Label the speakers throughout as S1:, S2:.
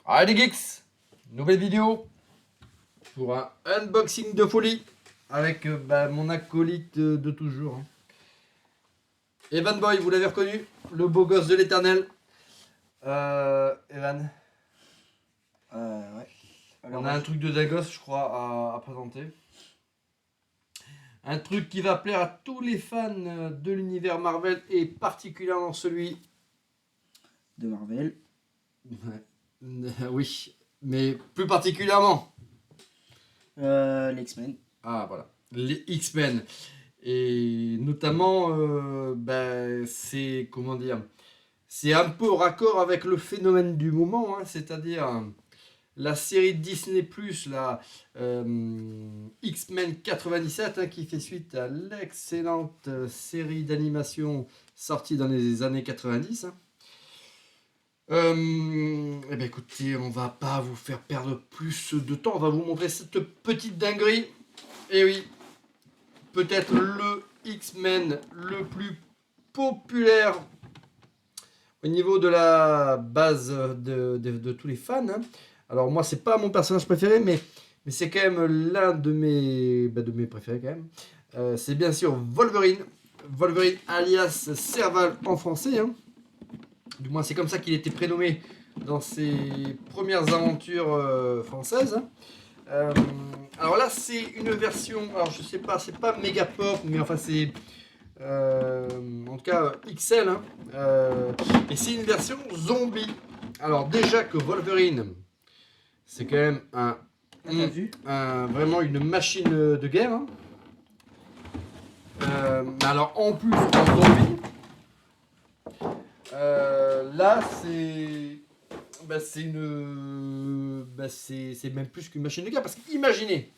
S1: Allez les geeks, nouvelle vidéo pour un unboxing de folie avec mon acolyte de toujours. Evan Boy, vous l'avez reconnu, le beau gosse de l'éternel. Evan,
S2: Ouais. Alors,
S1: on a un truc de Dagos, je crois, à présenter. Un truc qui va plaire à tous les fans de l'univers Marvel et particulièrement celui
S2: de Marvel.
S1: oui, mais plus particulièrement.
S2: Les X-Men.
S1: Ah voilà, les X-Men. Et notamment, c'est, comment dire, c'est un peu raccord avec le phénomène du moment, hein, c'est-à-dire la série Disney+, la X-Men 97, hein, qui fait suite à l'excellente série d'animation sortie dans les années 90. Hein. Eh bien écoutez, on va pas vous faire perdre plus de temps, on va vous montrer cette petite dinguerie. Et oui, peut-être le X-Men le plus populaire au niveau de la base de tous les fans. Hein. Alors moi, c'est pas mon personnage préféré, mais c'est quand même l'un de mes préférés quand même. C'est bien sûr Wolverine. Wolverine alias Serval en français. Hein. Du moins, c'est comme ça qu'il était prénommé dans ses premières aventures françaises. Alors là, c'est une version, alors je sais pas, c'est pas méga pop, mais enfin c'est en tout cas XL. Hein, et c'est une version zombie. Alors déjà que Wolverine, c'est quand même vraiment une machine de guerre. Hein. Alors en plus en zombie, là c'est même plus qu'une machine de guerre parce qu'imaginez.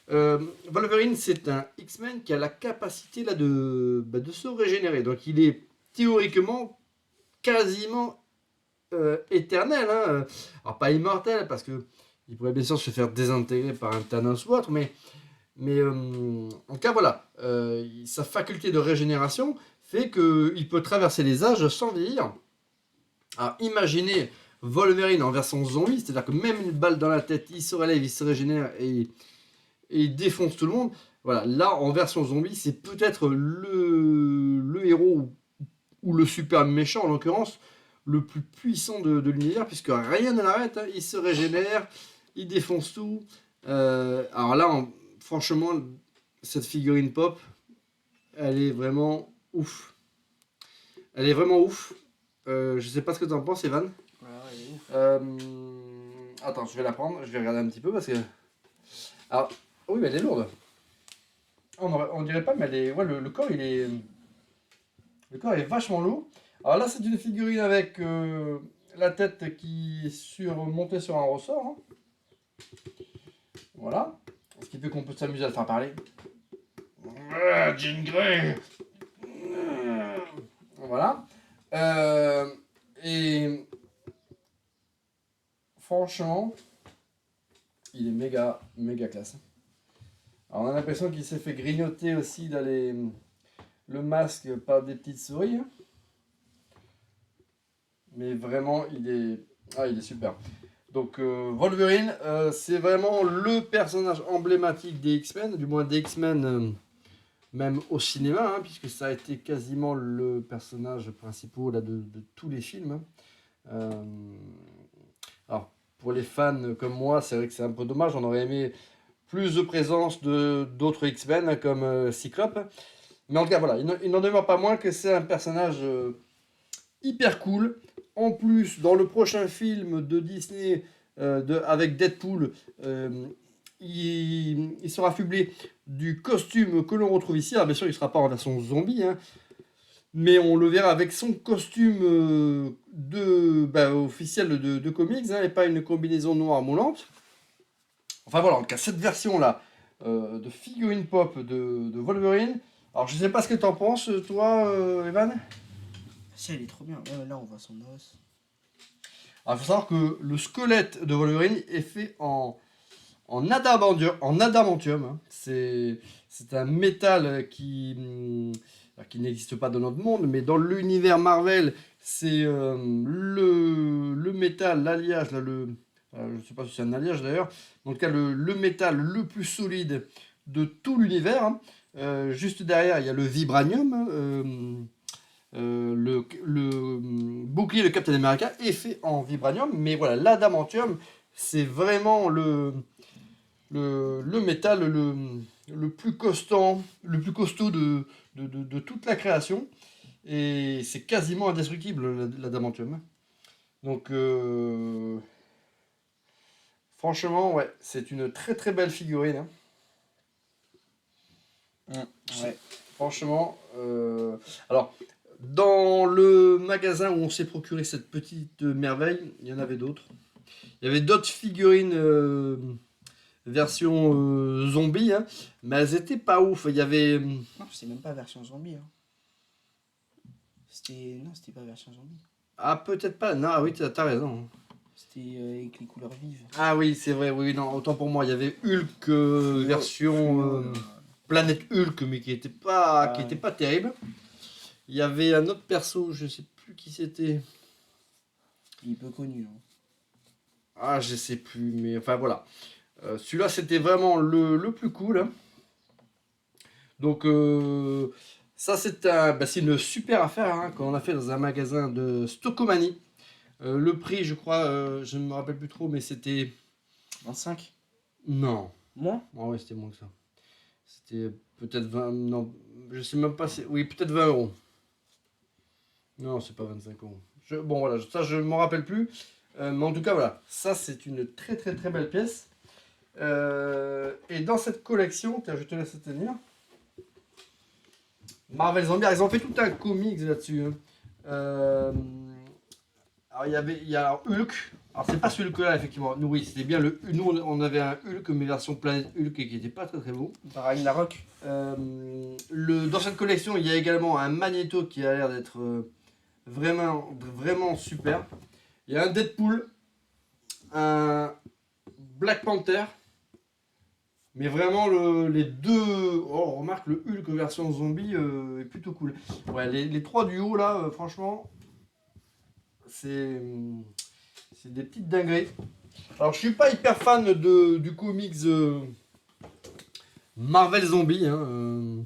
S1: Wolverine, c'est un X-Men qui a la capacité là de se régénérer. Donc il est théoriquement quasiment éternel. Hein. Alors pas immortel parce que il pourrait bien sûr se faire désintégrer par un Thanos ou autre, mais en tout cas voilà, sa faculté de régénération fait qu'il peut traverser les âges sans vieillir. Alors imaginez Wolverine en version zombie, c'est-à-dire que même une balle dans la tête, il se relève, il se régénère et il défonce tout le monde. Voilà, là en version zombie, c'est peut-être le héros ou le super méchant en l'occurrence, le plus puissant de l'univers, puisque rien ne l'arrête. Hein. Il se régénère, il défonce tout. Alors là, franchement, cette figurine pop, elle est vraiment ouf. Elle est vraiment ouf. Je sais pas ce que tu en penses, Evan.
S2: Ouais, elle est ouf.
S1: Attends, je vais la prendre, je vais regarder un petit peu parce que. Alors, oui, mais elle est lourde. On dirait pas, mais elle est. Ouais, le corps, il est. Le corps est vachement lourd. Alors là, c'est une figurine avec la tête qui est montée sur un ressort. Hein. Voilà. Ce qui fait qu'on peut s'amuser à le faire parler. Jean Grey. Voilà. Et franchement, il est méga classe. Alors on a l'impression qu'il s'est fait grignoter aussi dans le masque par des petites souris. Mais vraiment, il est super. Donc Wolverine, c'est vraiment le personnage emblématique des X-Men, du moins des X-Men même au cinéma, hein, puisque ça a été quasiment le personnage principal là, de tous les films. Alors, pour les fans comme moi, c'est vrai que c'est un peu dommage, on aurait aimé plus de présence d'autres X-Men hein, comme Cyclope. Mais en tout cas, voilà, il n'en demeure pas moins que c'est un personnage hyper cool. En plus, dans le prochain film de Disney avec Deadpool, il sera affublé du costume que l'on retrouve ici. Alors bien sûr, il ne sera pas en version zombie, hein, mais on le verra avec son costume officiel de comics, hein, et pas une combinaison noire moulante. Enfin voilà, en tout cas, cette version-là de figurine pop de Wolverine. Alors je sais pas ce que tu en penses, toi, Evan.
S2: Si, elle est trop bien. Là, on voit son os.
S1: Alors il faut savoir que le squelette de Wolverine est fait en adamantium. Hein. C'est un métal qui qui n'existe pas dans notre monde, mais dans l'univers Marvel, c'est le métal, l'alliage, là, je ne sais pas si c'est un alliage d'ailleurs, en tout cas le métal le plus solide de tout l'univers. Hein. Juste derrière, il y a le vibranium. Le bouclier de Captain America est fait en vibranium, mais voilà, l'adamantium, c'est vraiment le métal le plus costaud de toute la création. Et c'est quasiment indestructible, l'adamantium. Donc, franchement, ouais, c'est une très très belle figurine. Hein. Ouais. Franchement, alors, dans le magasin où on s'est procuré cette petite merveille, il y en avait d'autres. Il y avait d'autres figurines version zombie, hein, mais elles étaient pas ouf. Il y avait.
S2: Non, c'était même pas version zombie. Hein. C'était pas version zombie.
S1: Ah, peut-être pas. Non, oui, t'as raison.
S2: C'était avec les couleurs vives.
S1: Ah oui, c'est vrai, oui, non, autant pour moi. Il y avait Hulk version Planète Hulk, mais qui était pas terrible. Il y avait un autre perso, je sais plus qui c'était.
S2: Il est peu connu. Hein.
S1: Ah, je sais plus, mais enfin voilà. Celui-là, c'était vraiment le plus cool. Hein. Donc, ça, c'est une super affaire hein, qu'on a fait dans un magasin de Stockomanie. Le prix, je crois, je ne me rappelle plus trop, mais c'était...
S2: 25 ?
S1: Non.
S2: Moins ?
S1: Ah ouais, c'était moins que ça. C'était peut-être 20... Non, je sais même pas... Oui, peut-être 20 euros. Non, c'est pas 25 euros. Bon, voilà, ça, je ne m'en rappelle plus. Mais en tout cas, voilà. Ça, c'est une très, très, très belle pièce. Et dans cette collection, je te laisse tenir. Marvel Zombies, ils ont fait tout un comics là-dessus. Hein. Alors il y a Hulk. Alors c'est pas ce Hulk-là effectivement. Nous oui, c'était bien nous on avait un Hulk mais version planète Hulk qui était pas très très beau.
S2: Par Ragnarok.
S1: Dans cette collection, il y a également un Magneto qui a l'air d'être vraiment vraiment super. Il y a un Deadpool, un Black Panther. Mais vraiment, les deux... Oh, on remarque le Hulk version zombie est plutôt cool. Ouais, les trois du haut, là, franchement, c'est des petites dingueries. Alors, je suis pas hyper fan du comics Marvel Zombie. Hein,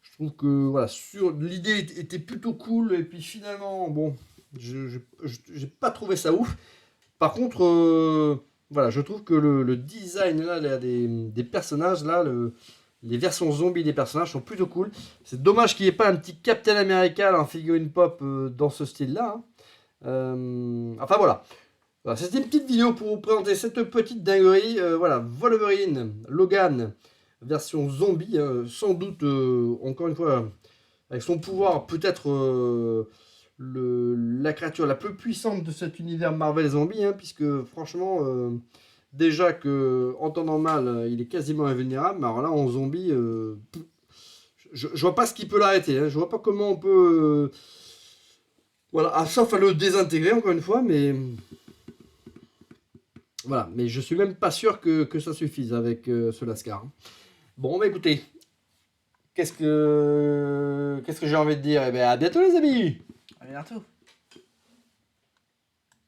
S1: je trouve que voilà, l'idée était plutôt cool. Et puis finalement, bon, j'ai pas trouvé ça ouf. Par contre... voilà, je trouve que le design là, des personnages, là, les versions zombies des personnages sont plutôt cool. C'est dommage qu'il n'y ait pas un petit Captain America en figurine pop dans ce style-là. Hein. Enfin voilà. C'était une petite vidéo pour vous présenter cette petite dinguerie. Voilà, Wolverine, Logan, version zombie. Sans doute, encore une fois, avec son pouvoir, peut-être... la créature la plus puissante de cet univers Marvel Zombie, hein, puisque franchement, déjà que en temps normal, il est quasiment invulnérable, mais alors là en zombie, je vois pas ce qui peut l'arrêter, hein, je vois pas comment on peut, voilà, sauf à le désintégrer encore une fois, mais voilà, mais je suis même pas sûr que ça suffise avec ce Lascar. Hein. Bon, bah écoutez, qu'est-ce que j'ai envie de dire? Eh bien, à bientôt les amis.
S2: À bientôt.